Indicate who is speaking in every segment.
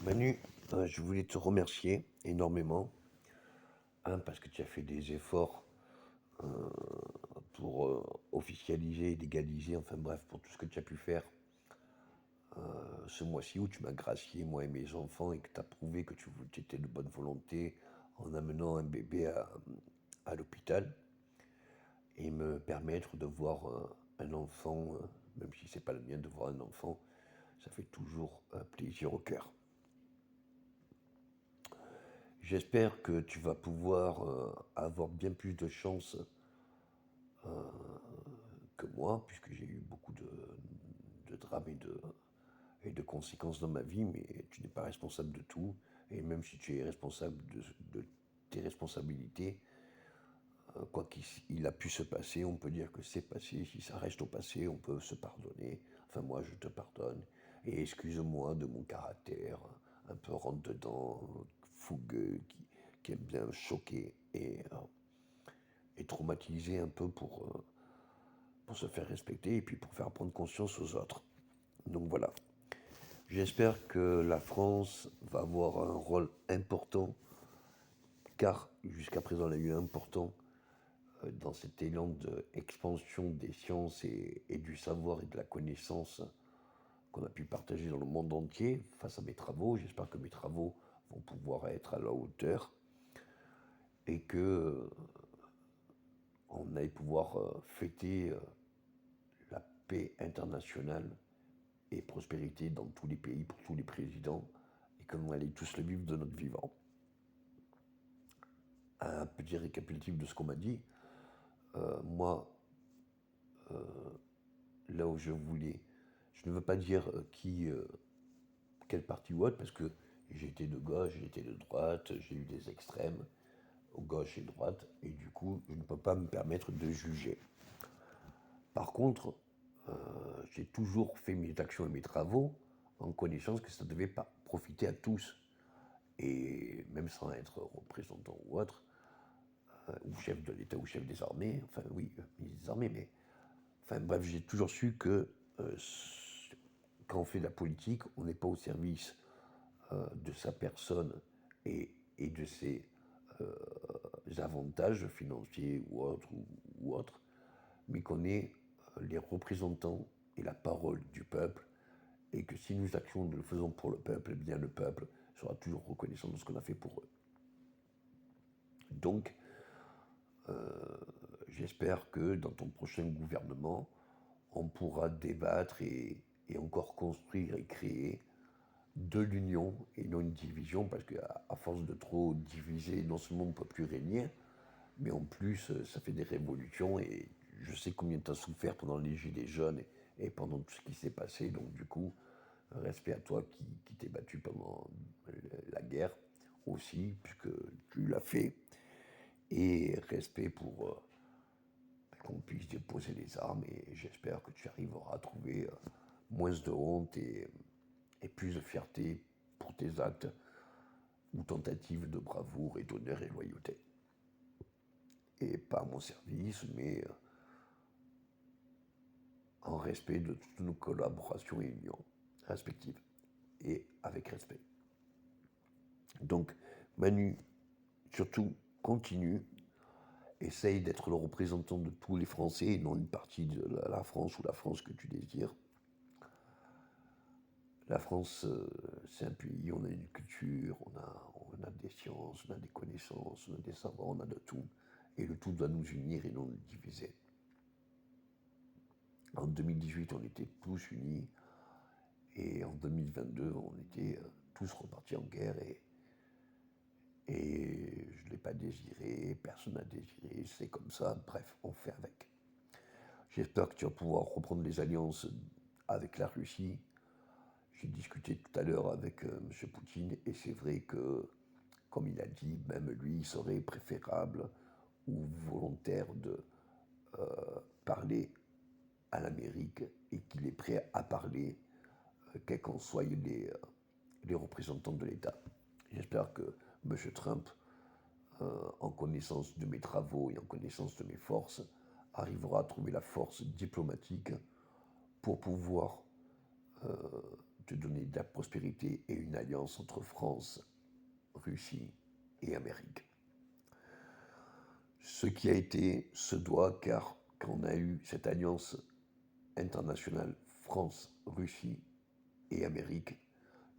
Speaker 1: Manu, je voulais te remercier énormément, parce que tu as fait des efforts pour officialiser, légaliser, enfin bref, pour tout ce que tu as pu faire ce mois-ci où tu m'as gracié, moi et mes enfants, et que tu as prouvé que tu étais de bonne volonté en amenant un bébé à l'hôpital et me permettre de voir un enfant, même si c'est pas le mien, de voir un enfant, ça fait toujours un plaisir au cœur. J'espère que tu vas pouvoir avoir bien plus de chance que moi, puisque j'ai eu beaucoup de drames et de conséquences dans ma vie, mais tu n'es pas responsable de tout. Et même si tu es responsable de tes responsabilités, quoi qu'il a pu se passer, on peut dire que c'est passé. Si ça reste au passé, on peut se pardonner. Enfin, moi, je te pardonne. Et excuse-moi de mon caractère, un peu rentre-dedans, fougueux, qui aime bien choquer et traumatiser un peu pour se faire respecter et puis pour faire prendre conscience aux autres. Donc voilà. J'espère que la France va avoir un rôle important, car jusqu'à présent elle a eu important dans cet élan d'expansion des sciences et du savoir et de la connaissance qu'on a pu partager dans le monde entier face à mes travaux. J'espère que mes travaux vont pouvoir être à la hauteur et que on aille pouvoir fêter la paix internationale et prospérité dans tous les pays, pour tous les présidents, et que l'on allait tous le vivre de notre vivant. Un petit récapitulatif de ce qu'on m'a dit. Moi, là où je voulais, je ne veux pas dire quel parti ou autre, parce que j'ai été de gauche, j'ai été de droite, j'ai eu des extrêmes, gauche et droite, et du coup, je ne peux pas me permettre de juger. Par contre, j'ai toujours fait mes actions et mes travaux en connaissance que ça devait pas profiter à tous. Et même sans être représentant ou autre, ou chef de l'État ou chef des armées, enfin oui, ministre des armées, mais enfin bref, j'ai toujours su que quand on fait de la politique, on n'est pas au service de sa personne et de ses avantages financiers ou autres, mais qu'on est les représentants et la parole du peuple, et que si nous actions, nous le faisons pour le peuple, eh bien le peuple sera toujours reconnaissant de ce qu'on a fait pour eux. Donc, j'espère que dans ton prochain gouvernement, on pourra débattre et encore construire et créer de l'union et non une division, parce qu'à force de trop diviser, non seulement on ne peut plus régner, mais en plus ça fait des révolutions, et je sais combien tu as souffert pendant les Gilets jaunes et pendant tout ce qui s'est passé, donc du coup, respect à toi qui t'es battu pendant la guerre aussi, puisque tu l'as fait, et respect pour qu'on puisse déposer les armes, et j'espère que tu arriveras à trouver moins de honte et plus de fierté pour tes actes ou tentatives de bravoure et d'honneur et loyauté. Et pas à mon service, mais en respect de toutes nos collaborations et unions respectives, et avec respect. Donc, Manu, surtout, continue, essaye d'être le représentant de tous les Français et non une partie de la France ou la France que tu désires. La France, c'est un pays, on a une culture, on a des sciences, on a des connaissances, on a des savoirs, on a de tout. Et le tout doit nous unir et non nous diviser. En 2018, on était tous unis, et en 2022, on était tous repartis en guerre, et je ne l'ai pas désiré, personne n'a désiré, c'est comme ça, bref, on fait avec. J'espère que tu vas pouvoir reprendre les alliances avec la Russie. J'ai discuté tout à l'heure avec M. Poutine, et c'est vrai que, comme il a dit, même lui, il serait préférable ou volontaire de parler à l'Amérique, et qu'il est prêt à parler, quels qu'en soient les représentants de l'État. J'espère que M. Trump, en connaissance de mes travaux et en connaissance de mes forces, arrivera à trouver la force diplomatique pour pouvoir te donner de la prospérité et une alliance entre France, Russie et Amérique. Ce qui a été se doit, car quand on a eu cette alliance internationale France, Russie et Amérique,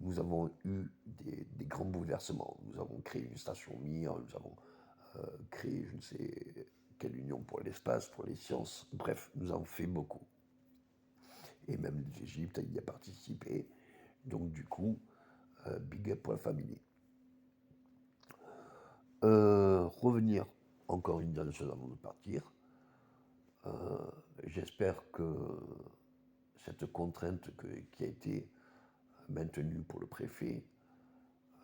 Speaker 1: nous avons eu des grands bouleversements. Nous avons créé une station Mir, nous avons créé je ne sais quelle union pour l'espace, pour les sciences. Bref, nous avons fait beaucoup. Et même l'Égypte y a participé. Donc du coup, big up pour la famille. Revenir encore une dernière chose avant de partir. J'espère que cette contrainte qui a été maintenue pour le préfet,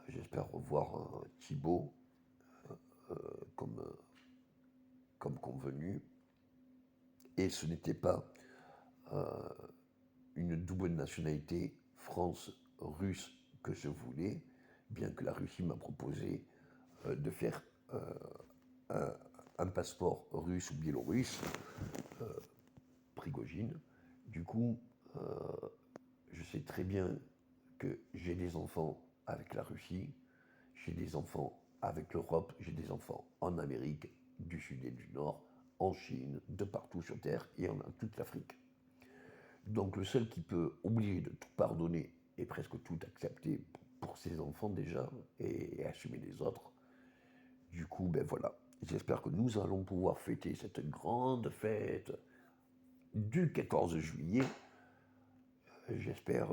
Speaker 1: j'espère revoir Thibault comme convenu. Et ce n'était pas une double nationalité France-Russe que je voulais, bien que la Russie m'a proposé de faire un passeport russe ou biélorusse, Prigogine. Du coup, je sais très bien que j'ai des enfants avec la Russie, j'ai des enfants avec l'Europe, j'ai des enfants en Amérique du Sud et du Nord, en Chine, de partout sur Terre et en toute l'Afrique. Donc le seul qui peut oublier de tout pardonner et presque tout accepter pour ses enfants déjà et assumer les autres, du coup, ben voilà. J'espère que nous allons pouvoir fêter cette grande fête du 14 juillet. J'espère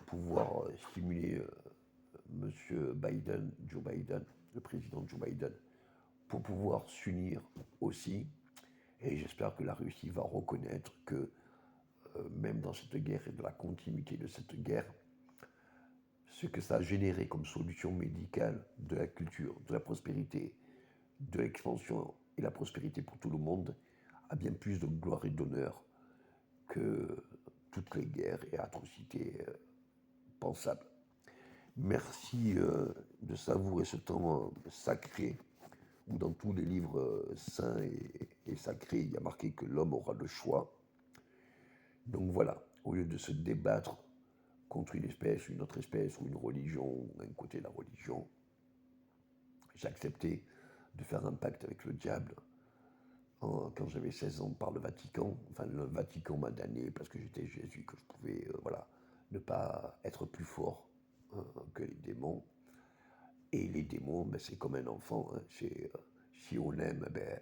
Speaker 1: pouvoir stimuler Monsieur Biden, Joe Biden, le président Joe Biden, pour pouvoir s'unir aussi. Et j'espère que la Russie va reconnaître que même dans cette guerre et de la continuité de cette guerre, ce que ça a généré comme solution médicale de la culture, de la prospérité, de l'expansion et la prospérité pour tout le monde, a bien plus de gloire et d'honneur que toutes les guerres et atrocités pensables. Merci de savourer ce temps sacré, où dans tous les livres saints et sacrés, il y a marqué que l'homme aura le choix. Donc voilà, au lieu de se débattre contre une espèce, une autre espèce, ou une religion, ou un côté de la religion, j'ai accepté de faire un pacte avec le diable quand j'avais 16 ans par le Vatican. Enfin, le Vatican m'a damné parce que j'étais jésuite, que je pouvais voilà, ne pas être plus fort que les démons. Et les démons, ben, c'est comme un enfant. Hein. Si on l'aime, ben,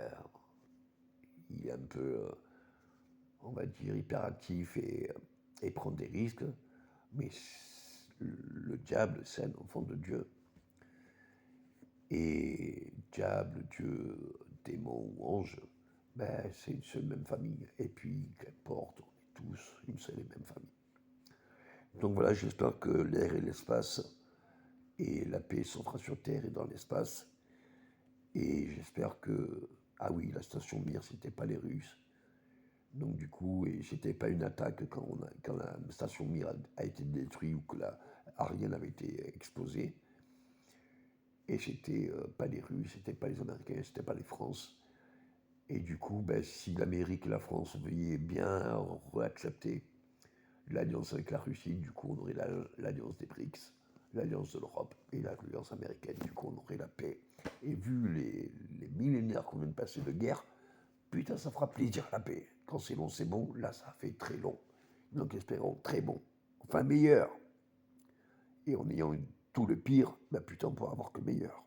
Speaker 1: il est un peu, on va dire, hyperactif et prend des risques. Mais le diable, c'est un enfant de Dieu. Et diable, Dieu, démon ou ange, ben, c'est une seule même famille. Et puis, qu'importe, on est tous une seule et même famille. Donc voilà, j'espère que l'air et l'espace et la paix s'offrent sur Terre et dans l'espace. Et j'espère que, ah oui, la station Mir, c'était pas les Russes. Donc du coup, et c'était pas une attaque quand la station Mir a été détruite ou que la Ariane avait été explosée. Et c'était pas les Russes, c'était pas les Américains, c'était pas les France. Et du coup, ben, si l'Amérique et la France veuillaient bien réaccepter l'alliance avec la Russie, du coup on aurait l'alliance des BRICS, l'alliance de l'Europe et l'alliance américaine, du coup on aurait la paix. Et vu les millénaires qu'on vient de passer de guerre, putain ça fera plaisir la paix. Quand c'est long c'est bon, là ça fait très long. Donc espérons très bon, enfin meilleur. Et en ayant tout le pire, ben putain on pourra avoir que meilleur.